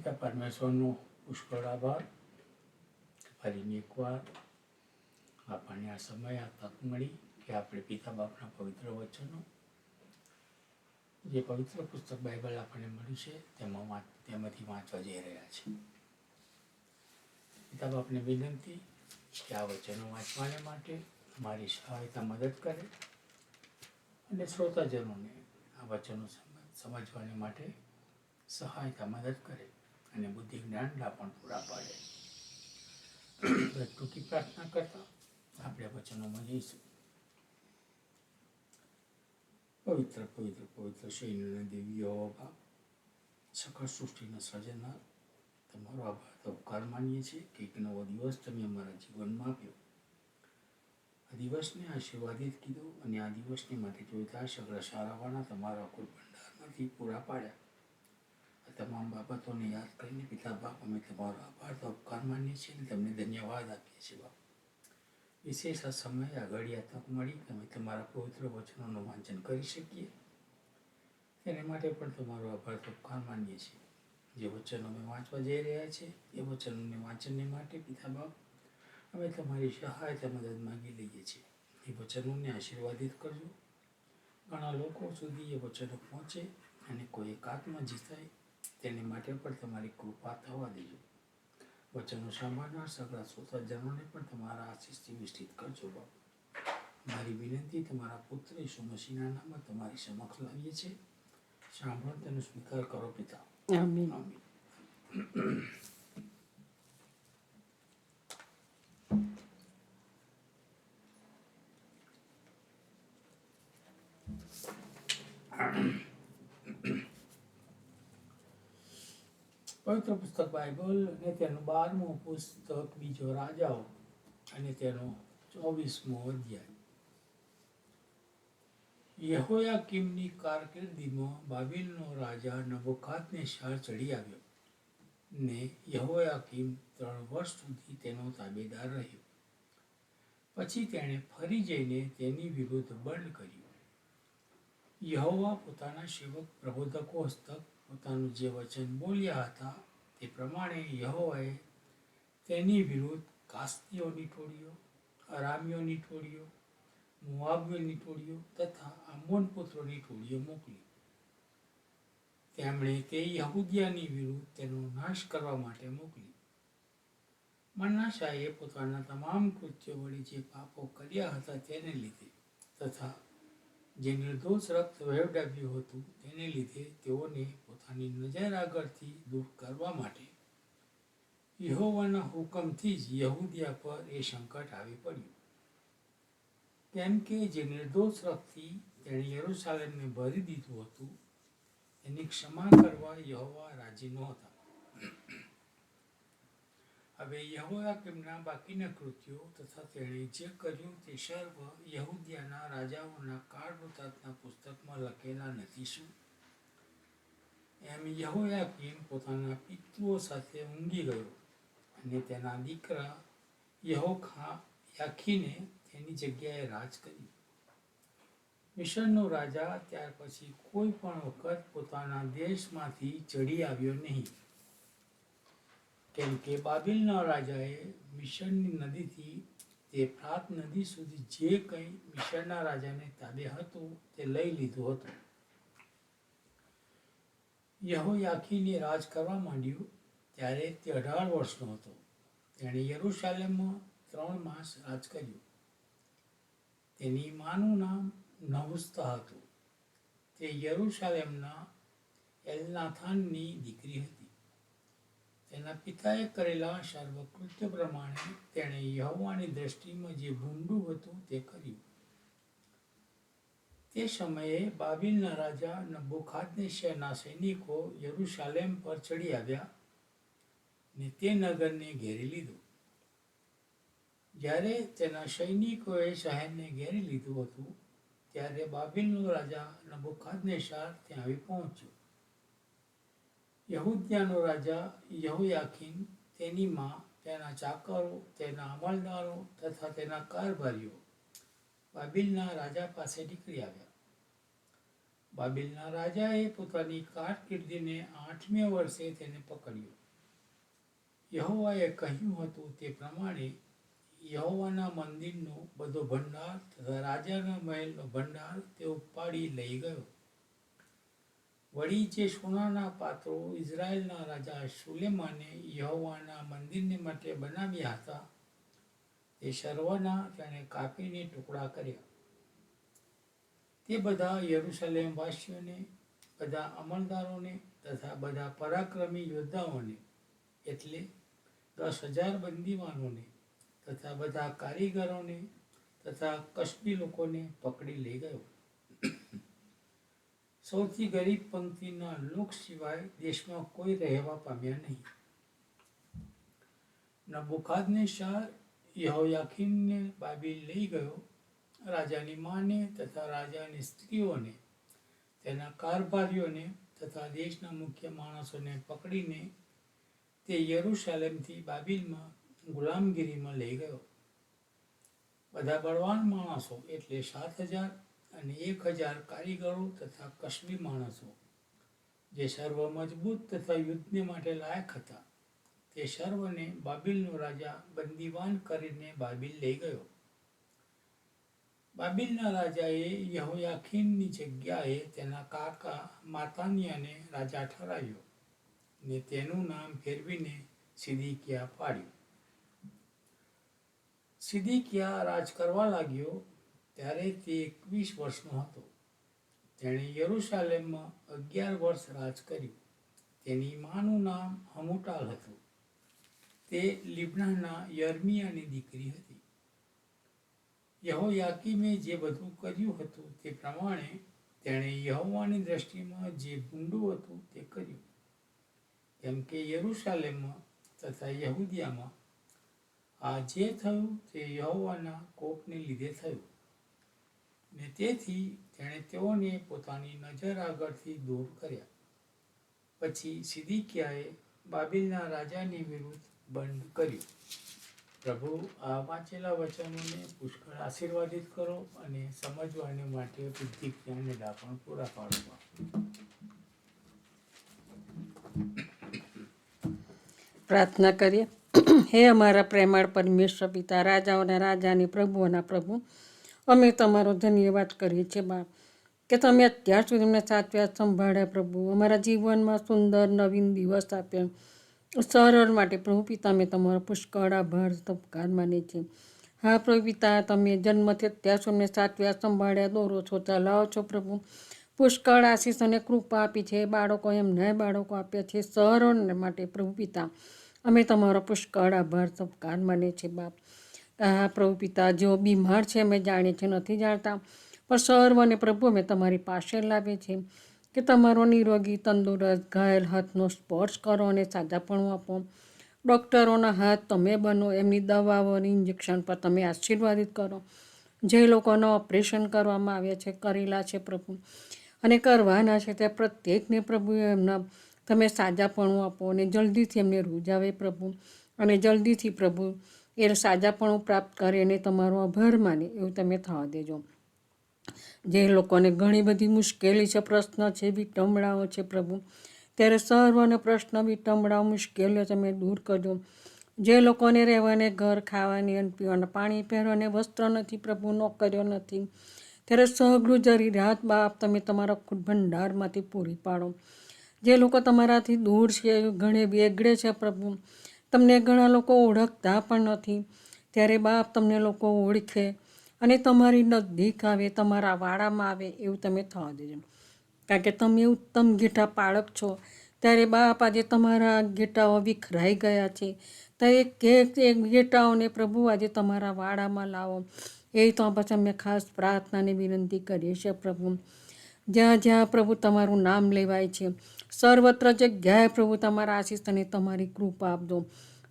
પિતા પરમેશ્વરનો પુષ્કળ આભાર. ફરીને એકવાર આપણને આ સમય આ તક મળી કે આપણે પિતા બાપના પવિત્ર વચનો, જે પવિત્ર પુસ્તક બાઇબલ આપણને મળ્યું છે તેમાંથી વાંચવા જઈ રહ્યા છે. પિતા બાપને વિનંતી કે આ વચનો વાંચવાને માટે અમારી સહાયતા મદદ કરે અને શ્રોતાજનોને આ વચનો સમજવાને માટે સહાયતા મદદ કરે અને બુદ્ધિ જ્ઞાન પણ પૂરા પાડે. ટૂંકી પ્રાર્થના કરતા આપણે વચનોમાં જઈશું. પવિત્ર પવિત્ર પવિત્ર સૈન્યના દેવી બાપ, સકળ સૃષ્ટિના સર્જનાર, તમારો આભાર તો ઉપકાર માનીએ છીએ કે એક નવો દિવસ તમે અમારા જીવનમાં આપ્યો. આ દિવસને આશીર્વાદિત કીધો અને આ દિવસને માટે જોઈતા સગળા સારાવાના તમારા અકુલ ભંડારમાંથી પૂરા પાડ્યા. આ તમામ બાબતોને યાદ કરીને પિતા બાપ અમે તમારો આભાર તો ઉપકાર માનીએ છીએ અને તમને ધન્યવાદ આપીએ છીએ બાપ. વિશેષ આ સમયે આગળ આ તક મળી કે અમે તમારા પવિત્ર વચનોનું વાંચન કરી શકીએ, તેને માટે પણ તમારો આભાર તો ઉપકાર માનીએ છીએ. જે વચનો અમે વાંચવા જઈ રહ્યા છીએ એ વચનોને વાંચનને માટે પિતા બાપ અમે તમારી સહાયતા મદદ માંગી લઈએ છીએ. એ વચનોને આશીર્વાદિત કરજો. ઘણા લોકો સુધી એ વચનો પહોંચે અને કોઈ એકાત્મા જીતાય, તેને માટે પણ તમારી કૃપા થવા દેજો. વચનો સાંભળનાર સગળા શ્રોતાજનોને પણ તમારા આશીષથી વિસ્તૃત કરજો બાપ. મારી વિનંતી તમારા પુત્ર ઈસુ મસીહના નામમાં તમારી સમક્ષ લાવીએ છીએ. સાંભળો તેનો સ્વીકાર કરો પિતા. આમીન. આમીન. પવિત્ર પુસ્તક બાઇબલ અને તેનું 12મું પુસ્તક બીજો રાજાઓ અને તેનો 24મો અધ્યાય. યહોયાકીમની કારકિર્દીમાં બાબેલનો રાજા નબૂકદનેસ્સાર ચડી આવ્યો ને યહોયાકીમ 3 વર્ષ સુધી તેનો તાબેદાર રહ્યો. પછી તેણે ફરી જઈને તેની વિરુદ્ધ બંડ કર્યું. યહોવા પોતાના સેવક પ્રબોધકો હસ્તક પોતાનું જે વચન બોલ્યા હતા તે પ્રમાણે યહોવાએ તેની વિરુદ્ધ કાસ્દીઓની ટોળીઓ, અરામીયોની ટોળીઓ, મોઆબની ટોળીઓ તથા આમોન પુત્રોની ટોળીઓ મોકલી. તેમણે તે યહૂદિયાની વિરુદ્ધ તેનો નાશ કરવા માટે મોકલી. મનાસાએ પોતાના તમામ કૃત્યો વડે જે પાપો કર્યા હતા તેને લીધે તથા જે નિર્દોષ રક્ત વહેવડાવ્યું હતું તેને લીધે તેઓને પોતાની નજર આગળથી દૂર કરવા માટે યહોવાના હુકમથી જ યહૂદિયા પર એ સંકટ આવી પડ્યું. કેમ કે જે નિર્દોષ રક્તથી તેણે યરૂશાલેમને ભરી દીધું હતું એની ક્ષમા કરવા યહોવા રાજી નહોતા. હવે યહોયાકીમના બાકીના કૃત્યો તથા તેણે જે કર્યું તે સર્વ યહૂદિયાના રાજાઓના કાળ વૃત્તાંતના પુસ્તકમાં લખેલા નથી શું? એમ યહોયાકીમ પોતાના પિતૃઓ સાથે ઊંઘી ગયો અને તેના દીકરા યહોયાખીને તેની જગ્યાએ રાજ કર્યું. મિસ્રનો રાજા ત્યાર પછી કોઈ પણ વખત પોતાના દેશમાંથી ચડી આવ્યો નહીં, કેમ કે બાબેલના રાજાએ મિસ્રની નદીથી તે ફ્રાત નદી સુધી જે કંઈ મિસ્રના રાજાને તાબે હતું તે લઈ લીધું હતું. યહોયાખીને રાજ કરવા માંડ્યું ત્યારે તે 18 વર્ષનો હતો. તેણે યરૂશાલેમમાં 3 માસ રાજ કર્યું. તેની માનું નામ નહુસ્તા હતું. તે યરૂશાલેમના એલનાથાનની દીકરી હતી. તેના પિતાએ કરેલા સર્વ કૃત્ય પ્રમાણે તેણે યહોવાની દ્રષ્ટિમાં જે ભૂંડું હતું તે કર્યું. તે સમયે બાબેલના રાજા નબૂકદનેસ્સારના સૈનિકો યરૂશાલેમ પર ચડી આવ્યા ને તે નગરને ઘેરી લીધું. જ્યારે તેના સૈનિકોએ શહેરને ઘેરી લીધું હતું ત્યારે બાબેલનો રાજા નબૂકદનેસ્સાર ત્યાં આવી પહોંચ્યો. યહૂદિયાનો રાજા યહોયાકીન, તેની માં, તેના ચાકરો, તેના અમલદારો તથા તેના કારભારીઓ બાબેલના રાજા પાસે નીકળી આવ્યા. બાબેલના રાજાએ પોતાની કારકિર્દીને 8મે વર્ષે તેને પકડ્યો. યહોવાએ કહ્યું હતું તે પ્રમાણે યહોવાના મંદિરનો બધો ભંડાર તથા રાજાના મહેલનો ભંડાર તે ઉપાડી લઈ ગયો. વળી જે સોનાના પાત્રો ઇઝરાયેલના રાજા સુલેમાને યહોવાના મંદિરને માટે બનાવ્યા હતા તે સર્વના તેણે કાપીને ટુકડા કર્યા. તે બધા યરૂશલેમ વાસીઓને, બધા અમલદારોને તથા બધા પરાક્રમી યોદ્ધાઓને, એટલે 10,000 બંદીવાનોને તથા બધા કારીગરોને તથા કશ્મી લોકોને પકડી લઈ ગયો. સૌથી ગરીબ પંક્તિના લોક સિવાય દેશમાં કોઈ રહેવા પામ્યા નહીં. નબૂકદનેસ્સાર યહોયાકીનને બાબેલ લઈ ગયો. રાજાની માને તથા રાજાની સ્ત્રીઓને, તેના કારભારીઓને તથા દેશના મુખ્ય માણસોને પકડીને તે યરૂશલેમથી બાબેલમાં ગુલામગીરીમાં લઈ ગયો. બધા બળવાન માણસો એટલે 7,000 અને 1,000 કારીગરો તથા કશ્મી માણસો, જે સર્વ મજબૂત તથા યુદ્ધને માટે લાયક હતા, તે સર્વને બાબેલનો રાજા બંદીવાન કરીને બાબેલ લઈ ગયો. બાબેલના રાજાએ યહોયાકીનની જગ્યાએ તેના કાકા માતાનિયાને રાજા ઠરાવ્યો ને તેનું નામ ફેરવીને સિદકિયા પાડ્યું. સિદકિયા રાજ કરવા લાગ્યો ત્યારે તે 21 વર્ષનો હતો. તેણે યરૂશલેમમાં 11 વર્ષ રાજ કર્યું. તેની માનું નામ હમુટાલ હતું. તે લિબ્નાના યર્મિયાની દીકરી હતી. યહોયાકીમે જે બધું કર્યું હતું તે પ્રમાણે તેણે યહોવાની દ્રષ્ટિમાં જે ભૂંડું હતું તે કર્યું. કેમ કે યરૂશલેમમાં તથા યહૂદિયામાં આ જે થયું તે યહોવાના કોપને લીધે થયું, ને તેથી તેણે તેઓને પોતાની નજર આગળથી દૂર કર્યા. પછી સિદકિયાએ બાબેલના રાજાની વિરુદ્ધ બંધ કર્યું. પ્રભુ આ વાંચેલા વચનોને પુષ્કળ આશીર્વાદિત કરો અને સમજવાને માટે બુદ્ધિ જ્ઞાન અને ડાપણ પૂરા પાડવા. પ્રાર્થના કરીએ. હે અમારા પ્રેમાળ પરમેશ્વર પિતા, રાજાઓના રાજાની, પ્રભુઓના પ્રભુ, અમે તમારો ધન્યવાદ કરીએ છીએ બાપ, કે તમે અત્યાર સુધી અમને સાચવ્યા, સંભાળ્યા પ્રભુ. અમારા જીવનમાં સુંદર નવીન દિવસ આપ્યો સરળ માટે પ્રભુ પિતા, અમે તમારો પુષ્કળ આભાર ઉપકાર માનીએ છીએ. હા પ્રભુ પિતા, તમે જન્મથી અત્યાર સુધી અમને સાચવ્યા, સંભાળ્યા, દોરો છો, ચલાવો છો પ્રભુ. પુષ્કળ આશીષ અને કૃપા આપી છે. બાળકો એમના બાળકો આપ્યા છે સરળ માટે પ્રભુ પિતા, અમે તમારો પુષ્કળ આભાર ઉપકાર માનીએ છીએ બાપ. હા પ્રભુ પિતા, જેઓ બીમાર છે અમે જાણીએ છીએ, નથી જાણતા, પણ સર્વને પ્રભુ અમે તમારી પાસે લાવીએ છીએ કે તમારો નિરોગી તંદુરસ્ત ઘાયલ હાથનો સ્પર્શ કરો અને સાજાપણું આપો. ડૉક્ટરોના હાથ તમે બનો, એમની દવાઓ અને ઇન્જેક્શન પર તમે આશીર્વાદિત કરો. જે લોકોના ઓપરેશન કરવામાં આવ્યા છે, કરેલા છે પ્રભુ, અને કરવાના છે, તે પ્રત્યેકને પ્રભુ એમના તમે સાજાપણું આપો અને જલ્દીથી એમને રૂજાવે પ્રભુ, અને જલ્દીથી પ્રભુ એ સાજાપણું પ્રાપ્ત કરે અને તમારો આભાર માને એવું તમે થવા દેજો. જે લોકોને ઘણી બધી મુશ્કેલી છે, પ્રશ્ન છે, વિટંબણાઓ છે પ્રભુ, ત્યારે સર્વનો પ્રશ્ન, વિટંબણાઓ, મુશ્કેલીઓ તમે દૂર કરજો. જે લોકોને રહેવાને ઘર, ખાવાની અને પીવાના પાણી, પહેરવાને વસ્ત્ર નથી પ્રભુ, નોકરીઓ નથી, ત્યારે સઘળું જરૂરિયાત બાપ તમે તમારા ભંડારમાંથી પૂરી પાડો. જે લોકો તમારાથી દૂર છે, ઘણે વેગળે છે પ્રભુ, તમને ઘણા લોકો ઓળખતા પણ નથી, ત્યારે બાપ તમને લોકો ઓળખે અને તમારી નજદીક આવે, તમારા વાડામાં આવે એવું તમે થવા દેજો. કારણ કે તમે ઉત્તમ ઘેટા પાળક છો, ત્યારે બાપ આજે તમારા ઘેટાઓ વિખરાઈ ગયા છે, ત્યારે એક ઘેટાઓને પ્રભુ આજે તમારા વાડામાં લાવો. એ તો પછી અમે ખાસ પ્રાર્થનાની વિનંતી કરીએ છીએ પ્રભુ. જ્યાં જ્યાં પ્રભુ તમારું નામ લેવાય છે, સર્વત્ર જગ્યાએ પ્રભુ તમારા આશીષ અને તમારી કૃપા આપજો.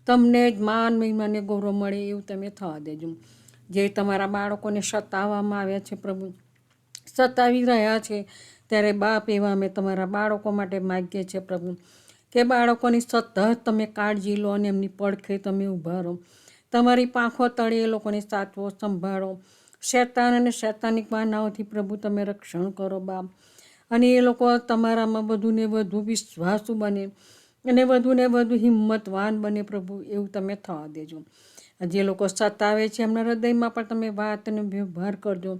તમને જ માન, મહિમા અને ગૌરવ મળે એવું તમે થવા દેજો. જે તમારા બાળકોને સતાવવામાં આવ્યા છે પ્રભુ, સતાવી રહ્યા છે, ત્યારે બાપ એવા અમે તમારા બાળકો માટે માગીએ છીએ પ્રભુ, કે બાળકોની સતત તમે કાળજી લો અને એમની પડખે તમે ઊભા રહો. તમારી પાંખો તળે એ લોકોને સાચવો, સંભાળો. શૈતાન અને શૈતાનિક વાનાઓથી પ્રભુ તમે રક્ષણ કરો બાપ. અને એ લોકો તમારામાં વધુને વધુ વિશ્વાસુ બને અને વધુને વધુ હિંમતવાન બને પ્રભુ, એવું તમે થવા દેજો. જે લોકો સતાવે છે એમના હૃદયમાં પણ તમે વાત અને વ્યવહાર કરજો.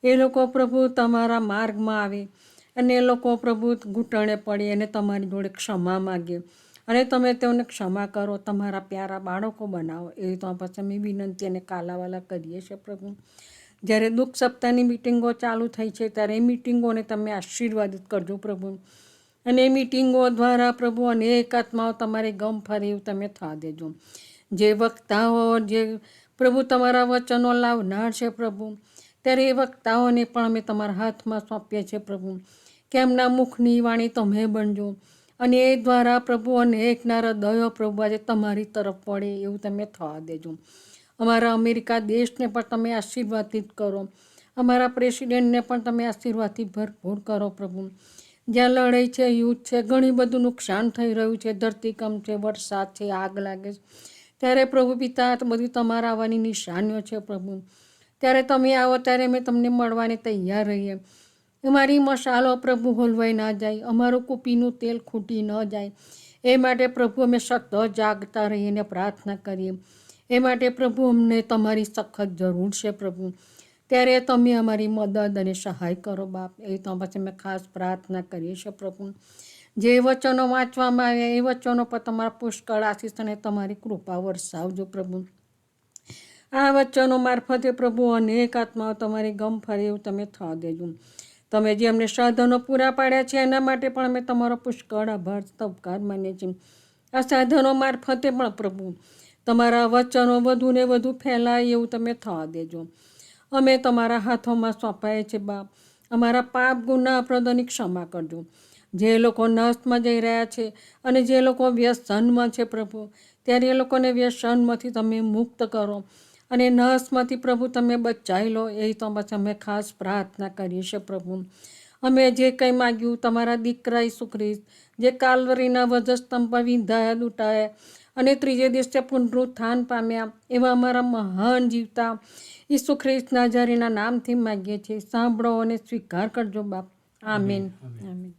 એ લોકો પ્રભુ તમારા માર્ગમાં આવે અને એ લોકો પ્રભુ ઘૂંટણે પડે અને તમારી જોડે ક્ષમા માગે અને તમે તેઓને ક્ષમા કરો, તમારા પ્યારા બાળકો બનાવો. એવી તો પછી અમે વિનંતી અને કાલાવાલા કરીએ છીએ પ્રભુ. જ્યારે દુઃખ સપ્તાહની મિટિંગો ચાલુ થઈ છે ત્યારે એ મિટિંગોને તમે આશીર્વાદિત કરજો પ્રભુ. અને એ મિટિંગો દ્વારા પ્રભુ અનેક આત્માઓ તમારે ગમ ફરે એવું તમે થવા દેજો. જે વક્તાઓ જે પ્રભુ તમારા વચનો લાવનાર છે પ્રભુ, ત્યારે એ વક્તાઓને પણ અમે તમારા હાથમાં સોંપીએ છીએ પ્રભુ, કે એમના મુખની વાણી તમે બનજો અને એ દ્વારા પ્રભુ અનેકના હૃદયો પ્રભુ આજે તમારી તરફ પડે એવું તમે થવા દેજો. અમારા અમેરિકા દેશને પણ તમે આશીર્વાદિત કરો, અમારા પ્રેસિડેન્ટને પણ તમે આશીર્વાદથી ભરપૂર કરો પ્રભુ. જ્યાં લડાઈ છે, યુદ્ધ છે, ઘણી બધું નુકસાન થઈ રહ્યું છે, ધરતીકંપ છે, વરસાદ છે, આગ લાગે છે, ત્યારે પ્રભુ પિતા બધી તમારા આવવાની નિશાનીઓ છે પ્રભુ. ત્યારે તમે આવો ત્યારે અમે તમને મળવાને તૈયાર રહીએ. અમારી મશાલો પ્રભુ હોલવાઈ ના જાય, અમારું કુપીનું તેલ ખૂટી ન જાય, એ માટે પ્રભુ અમે સતત જાગતા રહીને પ્રાર્થના કરીએ. એ માટે પ્રભુ અમને તમારી સખત જરૂર છે પ્રભુ. ત્યારે તમે અમારી મદદ અને સહાય કરો બાપ. એ તો પછી અમે ખાસ પ્રાર્થના કરીએ છીએ પ્રભુ. જે વચનો વાંચવામાં આવ્યા એ વચનો પર તમારા પુષ્કળ આશીષ અને તમારી કૃપા વરસાવજો પ્રભુ. આ વચનો મારફતે પ્રભુ અનેક આત્માઓ તમારી ગમ ફરે એવું તમે થવા દેજો. તમે જે અમને સાધનો પૂરા પાડ્યા છે એના માટે પણ અમે તમારો પુષ્કળ આભાર તબકાર માનીએ છીએ. આ સાધનો મારફતે પણ પ્રભુ તમારા વચનો વધુને વધુ ફેલાય એવું તમે થવા દેજો. અમે તમારા હાથોમાં સોંપાય છે બાપ. અમારા પાપ ગુના અપરાધોની ક્ષમા કરજો. જે લોકો નાશમાં જઈ રહ્યા છે અને જે લોકો વ્યસનમાં છે પ્રભુ, ત્યારે એ લોકોને વ્યસનમાંથી તમે મુક્ત કરો અને નાશમાંથી પ્રભુ તમે બચાવી લો. એ તો પછી અમે ખાસ પ્રાર્થના કરીએ છીએ પ્રભુ. અમે જે કંઈ માગ્યું તમારા દીકરા ઈસુ ખ્રિસ્ત જે કાલવરીના વધસ્તંભ પર વિંધાયા, લૂંટાયા અને ત્રીજે દિવસે પુનરુત્થાન પામ્યા, એવા અમારા મહાન જીવતા ઈસુ ખ્રિસ્ત નાઝારીના નામથી માગીએ છીએ. સાંભળો અને સ્વીકાર કરજો બાપ. આમીન. આમીન.